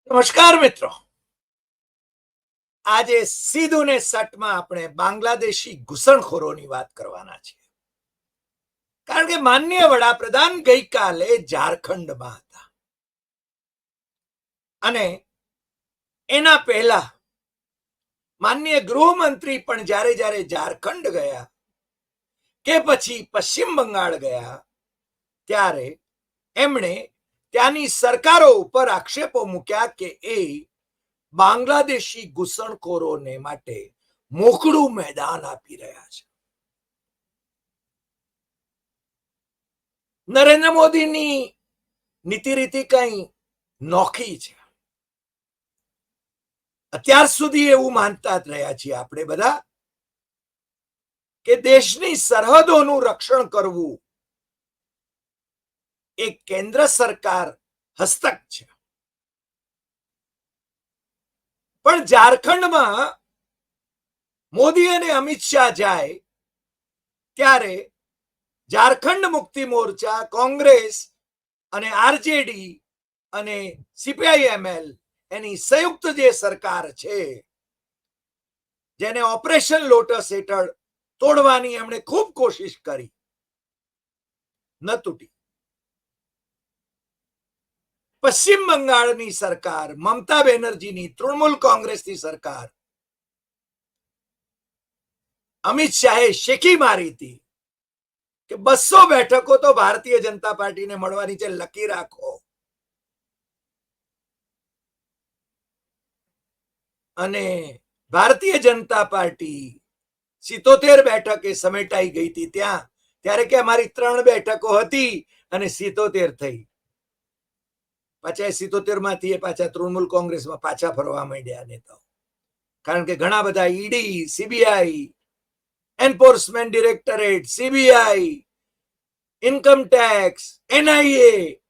નમસ્કાર મિત્રો, આજે સીધું ને સટમાં આપણે બાંગ્લાદેશી ઘૂસણખોરોની વાત કરવાના છીએ. કારણ કે માનનીય વડાપ્રધાન ગઈકાલે ઝારખંડમાં હતા અને એના પહેલા માનનીય ગૃહમંત્રી પણ જ્યારે જ્યારે ઝારખંડ ગયા કે પછી પશ્ચિમ બંગાળ ગયા ત્યારે એમણે ત્યાંની સરકારો ઉપર આક્ષેપો મૂક્યા કે એ બાંગ્લાદેશી ઘૂસણખોરોને માટે મોકળું મેદાન આપી રહ્યા છે. નરેન્દ્ર મોદીની નીતિ રીતિ કઈ નોખી છે. અત્યાર સુધી એવું માનતા જ રહ્યા છીએ આપણે બધા કે દેશની સરહદોનું રક્ષણ કરવું એ કેન્દ્ર સરકાર હસ્તક છે. પણ ઝારખંડમાં મોદી અને અમિત શાહ જાય ત્યારે ઝારખંડ મુક્તિ મોરચા, કોંગ્રેસ અને આરજેડી અને સીપીઆઈએમએલ એની સંયુક્ત જે સરકાર છે, જેને ઓપરેશન લોટસ હેઠળ તોડવાની એમણે ખૂબ કોશિશ કરી, ન તૂટી. પશ્ચિમ બંગાળની સરકાર, મમતા બેનર્જીની તૃણમૂલ કોંગ્રેસની સરકાર, અમિત શાહે શેકી મારી હતી કે 200 બેઠકો તો ભારતીય જનતા પાર્ટીને મળવાની છે, લકી રાખો. અને ભારતીય જનતા પાર્ટી 77 બેઠકે સમેટાઈ ગઈ હતી ત્યારે કે અમારી 3 બેઠકો હતી અને 77 થઈ. પાછા 77 માંથી પાછા તૃણમૂલ કોંગ્રેસમાં પાછા ફરવા માંડ્યા નેતાઓ. કારણ કે ઘણા બધા ED, CBI, enforcement directorate, CBI, income tax, NIA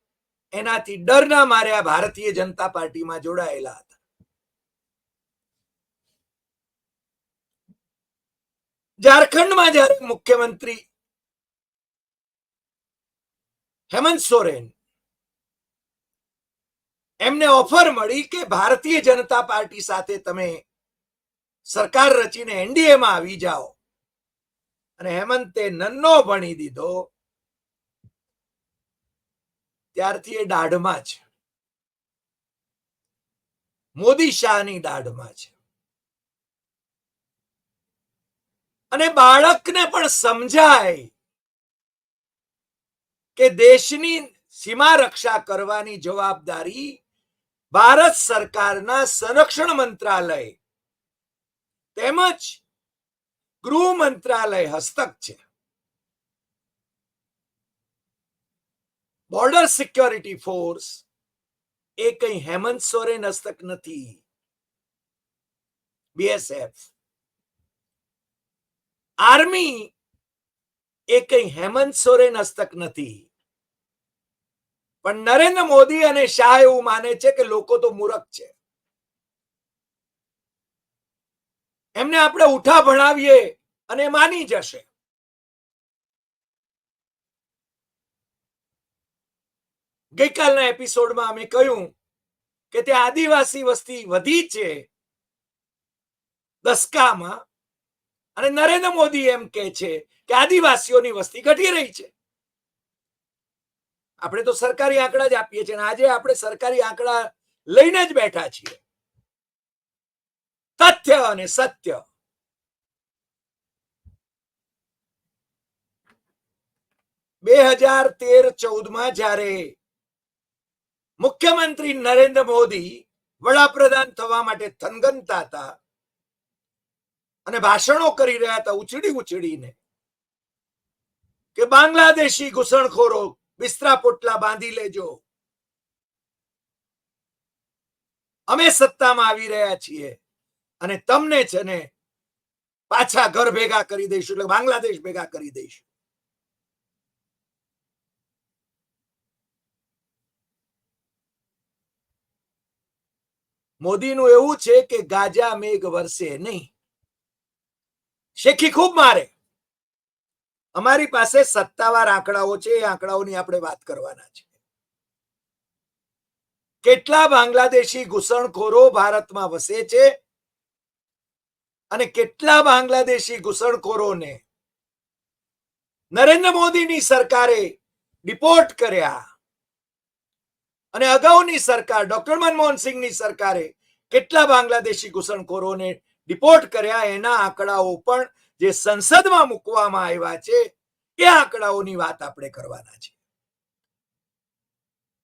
એનાથી ડરના માર્યા ભારતીય જનતા પાર્ટીમાં જોડાયેલા હતા. ઝારખંડમાં જ્યારે મુખ્યમંત્રી હેમંત સોરેન એમને ઓફર મળી કે ભારતીય જનતા પાર્ટી સાથે તમે સરકાર રચીને એનડીએમાં આવી જાઓ, અને હેમંતે નન્નો ભણી દીધો, ત્યારથી એ દાઢમાં છે, મોદી શાહની દાઢમાં છે. અને બાળકને પણ સમજાય કે દેશની સીમા રક્ષા કરવાની જવાબદારી ભારત સરકારના સંરક્ષણ મંત્રાલય તેમજ ગૃહ મંત્રાલય હસ્તક છે. બોર્ડર સિક્યોરિટી ફોર્સ એ કઈ હેમંત સોરેન હસ્તક નથી. બીએસએફ, આર્મી એ કઈ હેમંત સોરેન હસ્તક નથી. પણ નરેન્દ્ર મોદી અને શાહ એવું માને છે કે લોકો તો મૂર્ખ છે, એમને આપણે ઉઠા ભણાવીએ અને માની જશે. ગઈકાલના એપિસોડમાં અમે કહ્યું કે ત્યાં આદિવાસી વસ્તી વધી છે દસકામાં, અને નરેન્દ્ર મોદી એમ કે છે કે આદિવાસીઓની વસ્તી ઘટી રહી છે. આપણે તો સરકારી આંકડા જ આપીએ છીએ, આજે આપણે સરકારી આંકડા લઈને જ બેઠા છીએ. તથ્ય અને સત્ય. બે 2013-14 જ્યારે મુખ્યમંત્રી નરેન્દ્ર મોદી વડાપ્રધાન થવા માટે થનગનતા હતા અને ભાષણો કરી રહ્યા હતા ઉછળી કે બાંગ્લાદેશી ઘૂસણખોરો બિસ્તરા પોટલા બાંધી લેજો, અમે સત્તામાં આવી રહ્યા છીએ અને તમને છે ને પાછા ઘર ભેગા કરી દઈશું, એટલે બાંગ્લાદેશ ભેગા કરી દઈશું. મોદીનું એવું છે કે ગાજા મેઘ વરસે નહીં, શેખી ખૂબ મારે. અમારી પાસે સત્તાવાર આંકડાઓ છે, એ આંકડાઓની આપણે વાત કરવાના છે. કેટલા બાંગ્લાદેશી ઘૂસણખોરો ભારતમાં વસે છે અને કેટલા બાંગ્લાદેશી ઘૂસણખોરોને નરેન્દ્ર મોદીની સરકારે ડિપોર્ટ કર્યા અને અગાઉની સરકાર ડોક્ટર મનમોહન સિંહની સરકારે કેટલા બાંગ્લાદેશી ઘૂસણખોરોને ડિપોર્ટ કર્યા એના આંકડાઓ પણ જે સંસદમાં મૂકવામાં આવ્યા છે એ આંકડાઓની વાત આપણે કરવાના છે.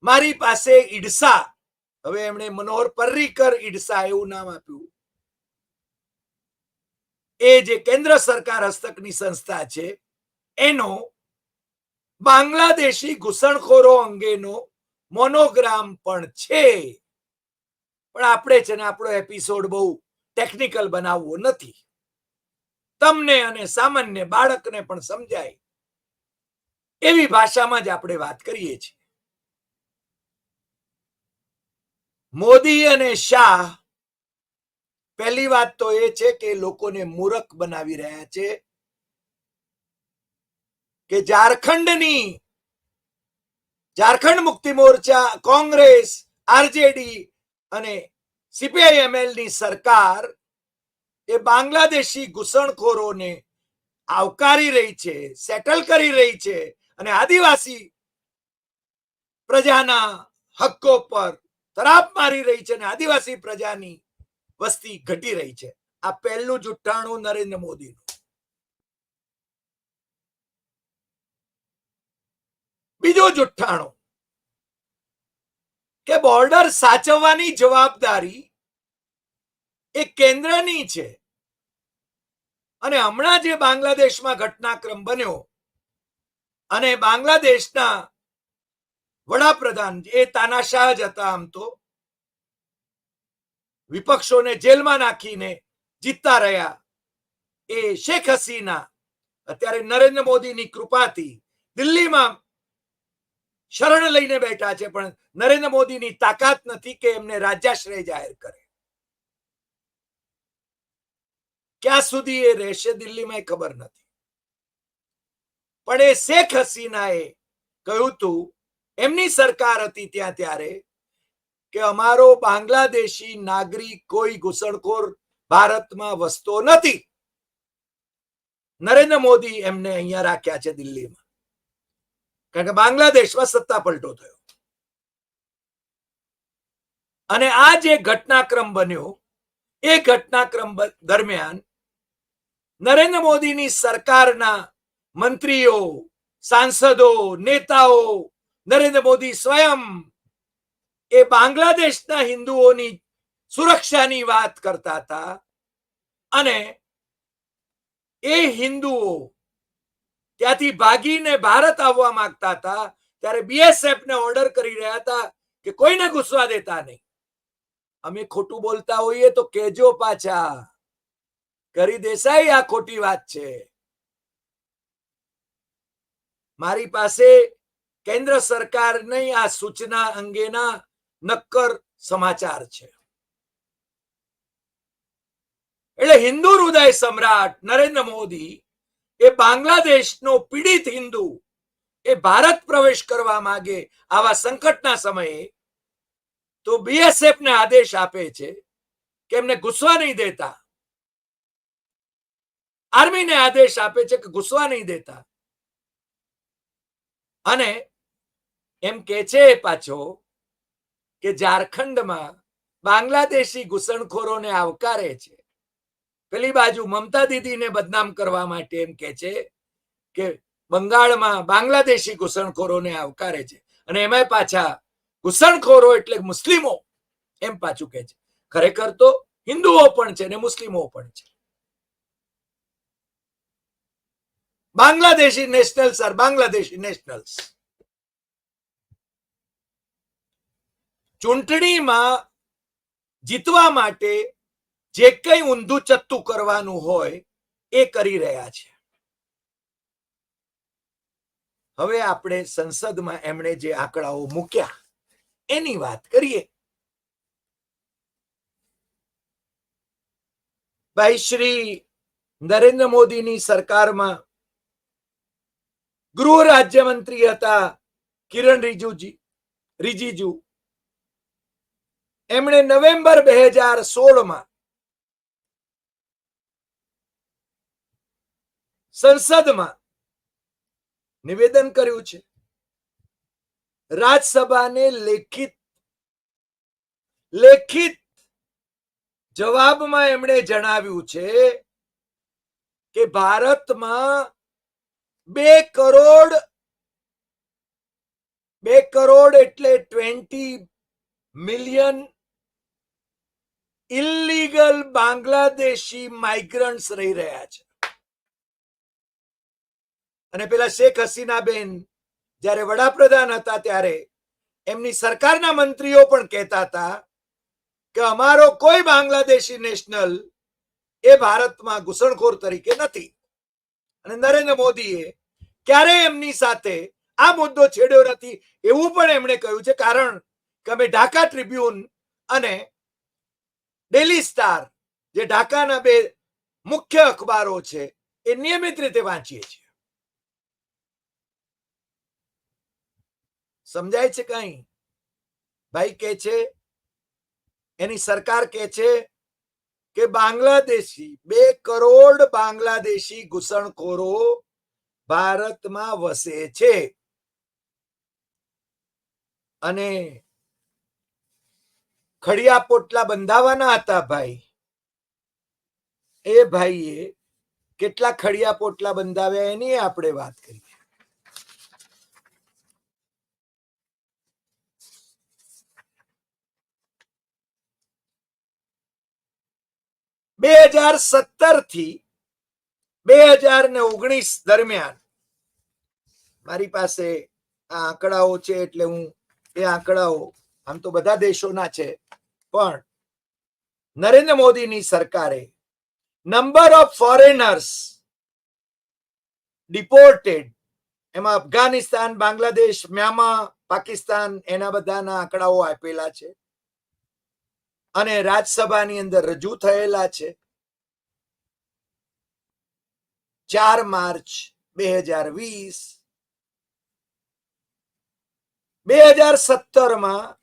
મારી પાસે ઈડસા, હવે એમણે મનોહર પર્રીકર ઈડસા એવું નામ આપ્યું, એ જે કેન્દ્ર સરકાર હસ્તકની સંસ્થા છે એનો બાંગ્લાદેશી ઘૂસણખોરો અંગેનો મોનોગ્રામ પણ છે. પણ આપણે છે ને આપણો એપિસોડ બહુ ટેકનિકલ બનાવવો નથી, તમને અને સામાન્ય બાળકને પણ સમજાય એવી ભાષામાં જ આપણે વાત કરીએ છીએ. મોદી અને શાહ, પહેલી વાત તો એ છે કે લોકોને મૂર્ખ બનાવી રહ્યા છે કે ઝારખંડ મુક્તિ મોરચા, કોંગ્રેસ, આરજેડી અને સીપીઆઈએમએલ ની સરકાર એ બાંગ્લાદેશી ઘૂસણખોરોને આવકારી રહી છે, સેટલ કરી રહી છે અને આદિવાસી પ્રજાના હક્કો પર તરાપ મારી રહી છે અને આદિવાસી પ્રજાની વસ્તી ઘટી રહી છે. આ પહેલું જુઠ્ઠાણું નરેન્દ્ર મોદીનું. બીજું જુઠ્ઠાણું કે બોર્ડર સાચવવાની જવાબદારી એ કેન્દ્રની છે અને હમણાં જે બાંગ્લાદેશમાં ઘટનાક્રમ બન્યો અને બાંગ્લાદેશના વડાપ્રધાન એ તાનાશાહ જ હતા, આમ તો વિપક્ષોને જેલમાં નાખીને જીતતા રહ્યા, એ શેખ હસીના અત્યારે નરેન્દ્ર મોદીની કૃપાથી દિલ્હીમાં શરણ લઈને બેઠા છે, પણ નરેન્દ્ર મોદીની તાકાત નથી કે એમને રાજ્યાશ્રય જાહેર કરે. ક્યાં સુધી એ રહેશે દિલ્હીમાં ખબર નથી, પણ એ શેખ હસીનાએ કહ્યું હતું, એમની સરકાર હતી ત્યાં ત્યારે, કે અમારો બાંગ્લાદેશી નાગરિક કોઈ ઘૂસણખોર ભારતમાં વસતો નથી. નરેન્દ્ર મોદી એમને અહીંયા રાખ્યા છે દિલ્હીમાં, કારણ કે બાંગ્લાદેશમાં સત્તા પલટો થયો અને આ જે ઘટનાક્રમ બન્યો એ ઘટનાક્રમ દરમિયાન નરેન્દ્ર મોદીની સરકારના મંત્રીઓ, સાંસદો, નેતાઓ, નરેન્દ્ર મોદી સ્વયં એ બાંગ્લાદેશના હિન્દુઓની સુરક્ષાની વાત કરતા હતા અને એ હિન્દુઓ ત્યાંથી ભાગીને ભારત આવવા માંગતા હતા ત્યારે બીએસએફ ને ઓર્ડર કરી રહ્યા હતા કે કોઈને ઘૂસવા દેતા નહીં. અમે ખોટું બોલતા હોઈએ તો કેજો, પાછા કરી દેસાઈ આ ખોટી વાત છે. મારી પાસે કેન્દ્ર સરકારની આ સૂચના અંગેના નક્કર સમાચાર છે. એટલે હિન્દુ હૃદય સમ્રાટ નરેન્દ્ર મોદી એ બાંગ્લાદેશનો પીડિત હિન્દુ એ ભારત પ્રવેશ કરવા માંગે આવા સંકટના સમયે તો બીએસએફ ને આદેશ આપે છે કે એમને ઘૂસવા નહીં દેતા, આર્મીને આદેશ આપે છે કે ઘૂસવા નહીં દેતા, અને એમ કે છે પાછો કે ઝારખંડમાં બાંગ્લાદેશી ઘૂસણખોરોને આવકારે છે. પેલી બાજુ મમતા દીદીને બદનામ કરવા માટે એમ કે છે કે બંગાળમાં બાંગ્લાદેશી ઘૂસણખોરોને આવકારે છે અને એમાં પાછા ઘૂસણખોરો એટલે મુસ્લિમો એમ પાછું કે છે. ખરેખર તો હિન્દુઓ પણ છે ને મુસ્લિમો પણ છે. Bangladeshi nationals are Bangladeshi nationals. ચૂંટણીમાં જીતવા માટે જે કઈ ઊંધું ચત્તું કરવાનું હોય એ કરી રહ્યા છે. હવે આપણે સંસદમાં એમણે જે આંકડાઓ મૂક્યા એની વાત કરીએ. ભાઈ શ્રી નરેન્દ્ર મોદીની સરકારમાં ગૃહ રાજ્યમંત્રી હતા કિરણ રિજિજુ. એમણે નવેમ્બર 2016 સંસદમાં નિવેદન કર્યું છે. રાજ્યસભાને લેખિત જવાબમાં એમણે જણાવ્યું છે કે ભારતમાં 2 કરોડ એટલે 20 મિલિયન ઇલીગલ બાંગ્લાદેશી માઇગ્રન્ટ્સ રહી રહ્યા છે. અને પેલા શેખ હસીનાબેન જ્યારે વડાપ્રધાન હતા ત્યારે એમની સરકારના મંત્રીઓ પણ કહેતા હતા કે અમારો કોઈ બાંગ્લાદેશી નેશનલ એ ભારતમાં ઘૂસણખોર તરીકે નથી. અને નરેન્દ્ર મોદીએ ક્યારેય એમની સાથે આ મુદ્દો છેડ્યો નથી એવું પણ એમણે કહ્યું છે. કારણ કે અમે ઢાકા ટ્રિબ્યુન અને ડેલી સ્ટાર જે ઢાકાના 2 મુખ્ય અખબારો છે એ નિયમિત રીતે વાંચીએ છીએ. સમજાય છે કઈ? ભાઈ કે છે, એની સરકાર કે છે કે બાંગ્લાદેશી 2 કરોડ બાંગ્લાદેશી ઘૂસણખોરો ભારતમાં વસે છે. અને ખડિયા પોટલા બંધાવાના હતા ભાઈ. એ ભાઈએ કેટલા ખડિયા પોટલા બંધાવ્યા એની આપણે વાત કરીએ. 2017 થી 2019 દરમિયાન મારી પાસે આ આંકડાઓ છે એટલે હું એ આંકડાઓ આમ તો બધા દેશોના છે પણ નરેન્દ્ર મોદીની સરકારે નંબર ઓફ ફોરેનર્સ ડિપોર્ટેડ એમાં અફઘાનિસ્તાન, બાંગ્લાદેશ, મ્યાનમાર, પાકિસ્તાન એના બધાના આંકડાઓ આપેલા છે અને રાજ્યસભાની અંદર રજૂ થયેલા છે. 4 માર્ચ 2020 2017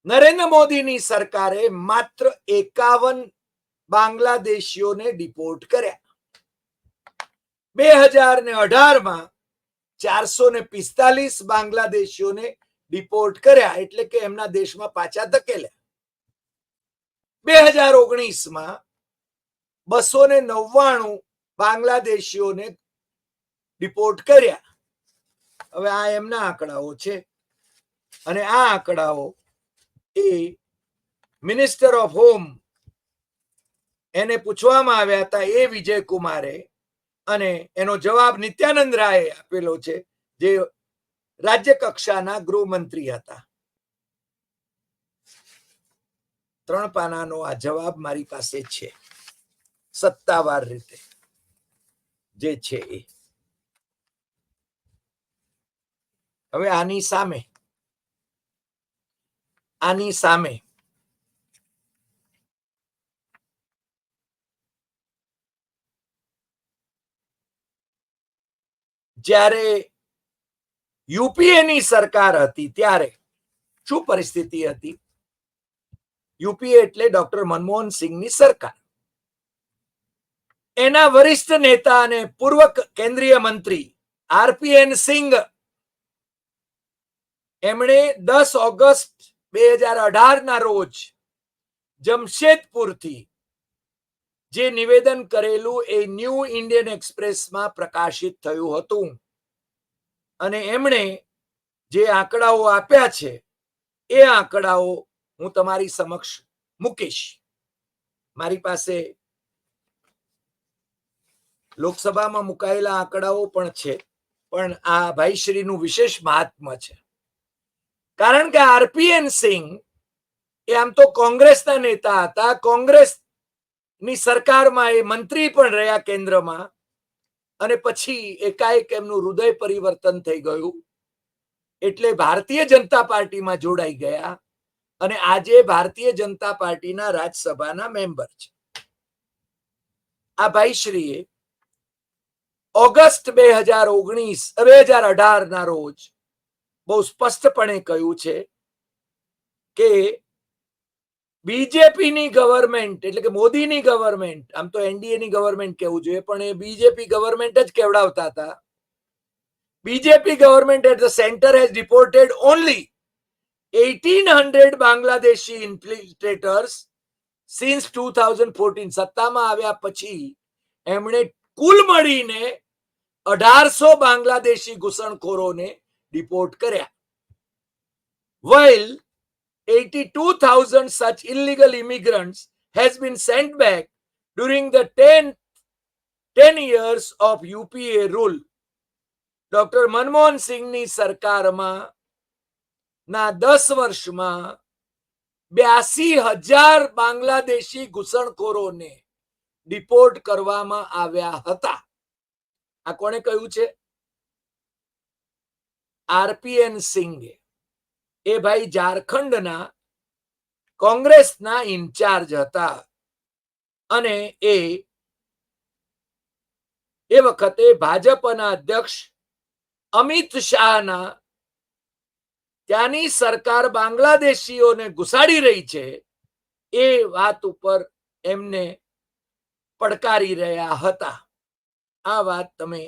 નરેન્દ્ર મોદીની સરકારે માત્ર 51 બાંગ્લાદેશીઓને ડિપોર્ટ કર્યા. 2018 445 બાંગ્લાદેશીઓને ડિપોર્ટ કર્યા એટલે કે એમના દેશમાં પાછા ધકેલ્યા. 2019 299 બાંગ્લાદેશીઓને ડિપોર્ટ કર્યા. હવે આ એમના આંકડાઓ છે અને આ આંકડાઓ એ મિનિસ્ટર ઓફ હોમ એને પૂછવામાં આવ્યા હતા એ વિજય કુમારે અને એનો જવાબ નિત્યાનંદ રાયે આપેલો છે જે રાજ્ય કક્ષાના ગૃહમંત્રી હતા. 3 પાનાનો આ જવાબ મારી પાસે છે સત્તાવાર રીતે જે છે એ. હવે આની સામે જ્યારે યુપીએની સરકાર હતી ત્યારે શું પરિસ્થિતિ હતી? યુપીએ એટલે ડોક્ટર મનમોહન સિંહની સરકાર. એના વરિષ્ઠ નેતા અને પૂર્વ કેન્દ્રીય મંત્રી આરપીએન સિંઘ એમણે 10 ઓગસ્ટ 2018 રોજ જમશેદપુરથી જે નિવેદન કરેલું એ ન્યૂ ઇન્ડિયન એક્સપ્રેસમાં પ્રકાશિત થયું હતું અને એમણે જે આંકડાઓ આપ્યા છે એ આંકડાઓ હું તમારી સમક્ષ મૂકીશ. મારી પાસે લોકસભામાં મુકાયેલા આંકડાઓ પણ છે પણ આ ભાઈશ્રીનું વિશેષ મહાત્મ્ય છે કારણ કે આરપીએન સિંહ એ આમ તો કોંગ્રેસના નેતા હતા. કોંગ્રેસની સરકારમાં એ મંત્રી પણ રહ્યા કેન્દ્રમાં અને પછી એકાએક એમનું હૃદય પરિવર્તન થઈ ગયું એટલે ભારતીય જનતા પાર્ટીમાં જોડાઈ ગયા અને આજે ભારતીય જનતા પાર્ટીના રાજ્યસભાના મેમ્બર છે. આ ભાઈશ્રીએ ઓગસ્ટ 2018 ના રોજ બહુ સ્પષ્ટપણે કહ્યું છે કે બીજેપી ની ગવર્મેન્ટ એટલે કે મોદીની ગવર્મેન્ટ, આમ તો એનડીએ ની ગવર્મેન્ટ કહેવું જોઈએ, પણ એ બીજેપી ગવર્મેન્ટ જ કેવડાવતા હતા. BJP government at the centre has reported only 1800 Bangladeshi infiltrators since 2014. સત્તામાં આવ્યા પછી એમણે કુલ મળીને 1800 બાંગ્લાદેશી ઘૂસણખોરોને ડિપોર્ટ કર્યા. while 82,000 such illegal immigrants has been sent back during the 10 years of UPA rule. Doctor Manmohan સિંહની સરકારમાં ના 10 વર્ષમાં 82,000 બાંગ્લાદેશી ઘૂસણખોરોને ડિપોર્ટ કરવામાં આવ્યા હતા. આ કોણે કહ્યું છે? આરપીએન સિંઘે. એ ભાઈ ઝારખંડના કોંગ્રેસના ઇન્ચાર્જ હતા અને એ વખતે ભાજપના અધ્યક્ષ અમિત શાહના ત્યાંની સરકાર બાંગ્લાદેશીઓને ઘુસાડી રહી છે એ વાત ઉપર એમને પડકારી રહ્યા હતા. આ વાત તમે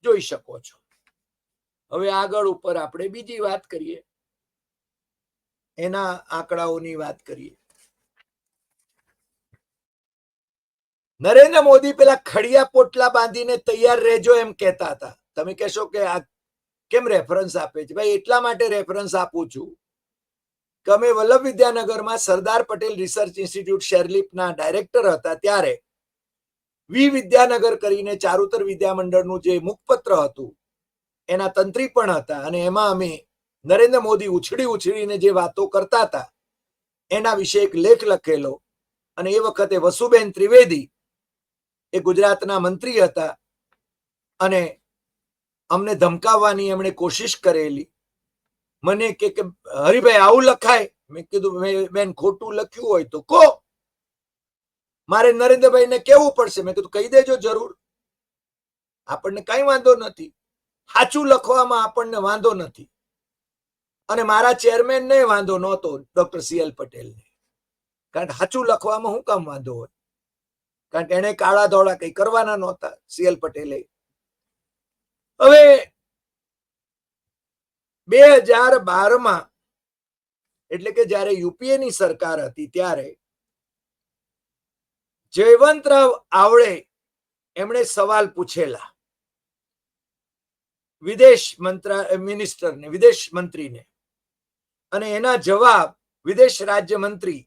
જોઈ શકો છો. હવે આગળ ઉપર આપણે બીજી વાત કરીએ, એના આંકડાઓની વાત કરીએ. નરેન્દ્ર મોદી પેલા ખડિયા પોટલા બાંધીને તૈયાર રહેજો એમ કહેતા હતા. તમે કહેશો કે આ કેમ રેફરન્સ આપે છે? ભાઈ એટલા માટે રેફરન્સ આપું છું કે અમે વલ્લભ વિદ્યાનગરમાં સરદાર પટેલ રિસર્ચ ઇન્સ્ટિટ્યૂટ શેરલિફના ડાયરેક્ટર હતા ત્યારે વિદ્યાનગર કરીને ચારુતર વિદ્યામંડળનું જે મુખપત્ર હતું એના તંત્રી પણ હતા અને એમાં અમે નરેન્દ્ર મોદી ઉછળીને જે વાતો કરતા હતા એના વિશે એક લેખ લખેલો. અને એ વખતે વસુબેન ત્રિવેદી એ ગુજરાતના મંત્રી હતા અને અમને ધમકાવવાની એમણે કોશિશ કરેલી. મને કે હરિભાઈ આવું લખાય? મેં કીધું બેન ખોટું લખ્યું હોય તો કહો, મારે નરેન્દ્રભાઈને કેવું પડશે. મેં કીધું કહી દેજો જરૂર, આપણને કઈ વાંધો નથી, સાચું લખવામાં આપણને વાંધો નથી. અને મારા ચેરમેન ને વાંધો નહોતો, ડોક્ટર CL પટેલને, કારણ કે સાચું લખવામાં શું કામ વાંધો હોય? કારણ કે એને કાળા ધોળા કઈ કરવાના નહોતા CL પટેલે. હવે 2012માં એટલે કે જ્યારે યુપીએ ની સરકાર હતી ત્યારે જયવંતરાવ આવળે એમણે સવાલ પૂછેલા વિદેશ મંત્રીને અને એના જવાબ વિદેશ રાજ્યમંત્રી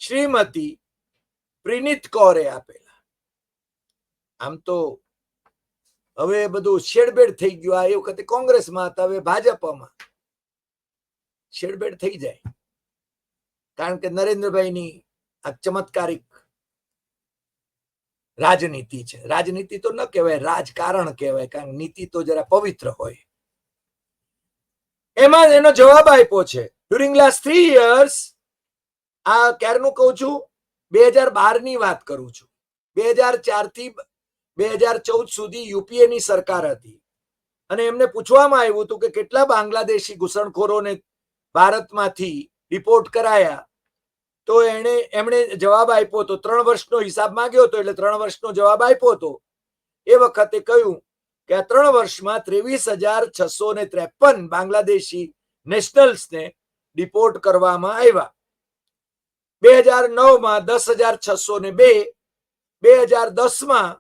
શ્રીમતી પ્રીનીત કૌરે આપેલા. આમ તો હવે બધું છેડબેડ થઈ ગયું. આ એ વખતે કોંગ્રેસમાં હતા, હવે ભાજપમાં છેડબેડ થઈ જાય, કારણ કે નરેન્દ્રભાઈની આ ચમત્કારિક રાજનીતિ છે. રાજનીતિ તો ન કહેવાય, રાજકારણ કહેવાય, કારણ નીતિ તો જરા પવિત્ર હોય. એમાં એનો જવાબ આપ્યો છે ડ્યુરિંગ લાસ્ટ 3 years. આ ક્યારનું કહું છું? 2012 ની વાત કરું છું. 2004 થી 2014 સુધી યુપીએ ની સરકાર હતી અને એમને પૂછવામાં આવ્યું હતું કે કેટલા બાંગ્લાદેશી ઘૂસણખોરોને ભારતમાંથી રિપોર્ટ કરાયા. તો એમણે જવાબ આપ્યો હતો, 3 વર્ષનો હિસાબ માંગ્યો હતો, એટલે 3 વર્ષનો જવાબ આપ્યો હતો. એ વખતે કહ્યું કે આ 3 વર્ષમાં 23,653 બાંગ્લાદેશી નેશનલ્સને ડિપોર્ટ કરવામાં આવ્યા. 2009માં 10,602, 2010માં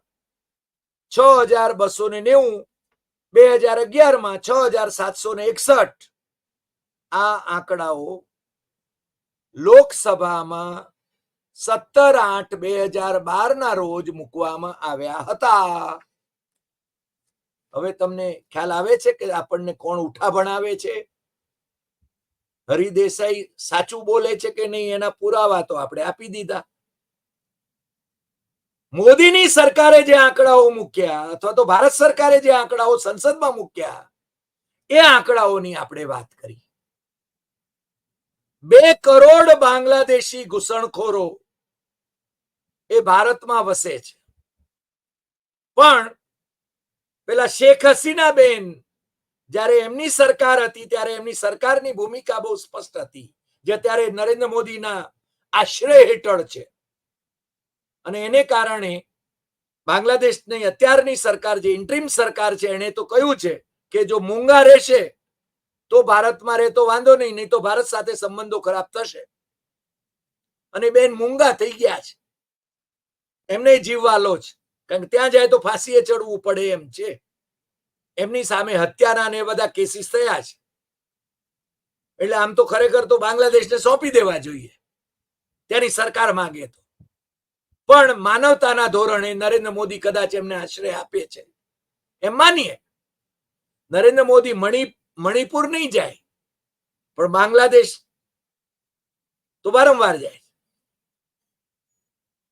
6,290, 2011માં 6,761. આ આંકડાઓ લોકસભામાં 17/8/2012 ના રોજ મૂકવામાં આવ્યા હતા. હવે તમને ખ્યાલ આવે છે કે આપણને કોણ ઉઠા ભણાવે છે? હરિદેસાઈ સાચું બોલે છે કે નહીં એના પુરાવા તો આપણે આપી દીધા. મોદીની સરકારે જે આંકડાઓ મૂક્યા અથવા તો ભારત સરકારે જે આંકડાઓ સંસદમાં મૂક્યા એ આંકડાઓની આપણે વાત કરી. 2 કરોડ બાંગ્લાદેશી ઘૂસણખોરો એ ભારતમાં વસે છે. પણ પેલા શેખ હસીના બેન જ્યારે એમની સરકાર હતી ત્યારે એમની સરકારની ભૂમિકા બહુ સ્પષ્ટ હતી, જે ત્યારે નરેન્દ્ર મોદીના આશ્રય હેઠળ છે. અને એને કારણે બાંગ્લાદેશની અત્યારની સરકાર જે ઇન્ટ્રીમ સરકાર છે એને તો કહ્યું છે કે જો મૂંગા રહેશે તો ભારતમાં રહેતો વાંધો નહીં તો ભારત સાથે સંબંધો ખરાબ થશે. અને બેન મૂંગા થઈ ગયા છે, એમને જીવવાલો છે, કારણ કે ત્યાં જાય તો ફાંસીએ ચડવું પડે એમ છે. એમની સામે હત્યાના ને બધા કેસીસ થયા છે. એટલે આમ તો ખરેખર તો બાંગ્લાદેશને સોંપી દેવા જોઈએ, ત્યાંની સરકાર માંગે તો. પણ માનવતાના ધોરણે નરેન્દ્ર મોદી કદાચ એમને આશ્રય આપે છે એમ માનીએ. નરેન્દ્ર મોદી મણિપુર નહીં જાય, પણ બાંગ્લાદેશ તો વારંવાર જાય.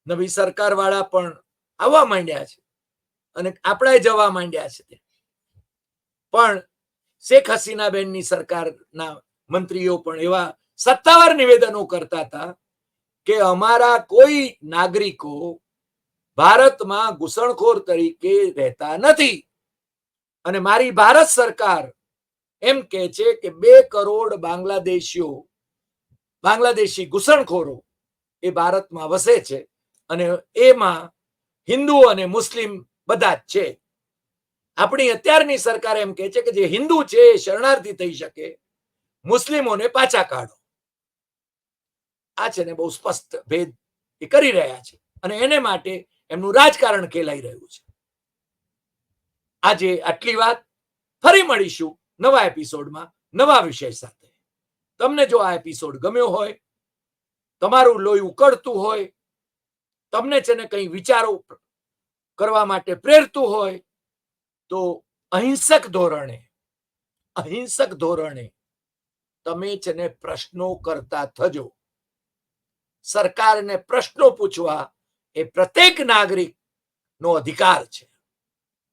નવી સરકાર વાળા પણ આવવા માંડ્યા છે અને આપણા જવા માંડ્યા છે. પણ શેખ હસીના બેનની સરકારના મંત્રીઓ પણ એવા સત્તાવાર નિવેદનો કરતા હતા કે અમારા કોઈ નાગરિકો ભારતમાં ઘૂસણખોર તરીકે રહેતા નથી. અને મારી ભારત સરકાર એમ કે છે કે 2 કરોડ બાંગ્લાદેશી ઘૂસણખોરો એ ભારતમાં વસે છે અને એમાં હિન્દુ અને મુસ્લિમ બધા જ છે. આપણી અત્યારની સરકાર એમ કે છે કે જે હિન્દુ છે એ શરણાર્થી થઈ શકે, મુસ્લિમોને પાછા કાઢો. આ છે ને બહુ સ્પષ્ટ ભેદ એ કરી રહ્યા છે અને એને માટે એમનું રાજકારણ ખેલાઈ રહ્યું છે. આજે આટલી વાત. ફરી મળીશું નવા એપિસોડમાં નવા વિષય સાથે. તમને જો આ એપિસોડ ગમ્યો હોય, તમારું લોહી ઉકળતું હોય, તમને છે ને કંઈ વિચારો કરવા માટે પ્રેરતું હોય તો અહિંસક ધોરણે તમે છે ને પ્રશ્નો કરતા થજો. સરકારને પ્રશ્નો પૂછવા એ પ્રત્યેક નાગરિકનો અધિકાર છે,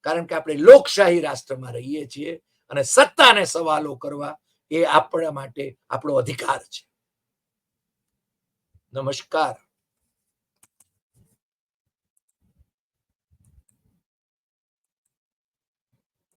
કારણ કે આપણે લોકશાહી રાષ્ટ્રમાં રહીએ છીએ અને સત્તાને સવાલો કરવા એ આપણા માટે આપણો અધિકાર છે. નમસ્કાર.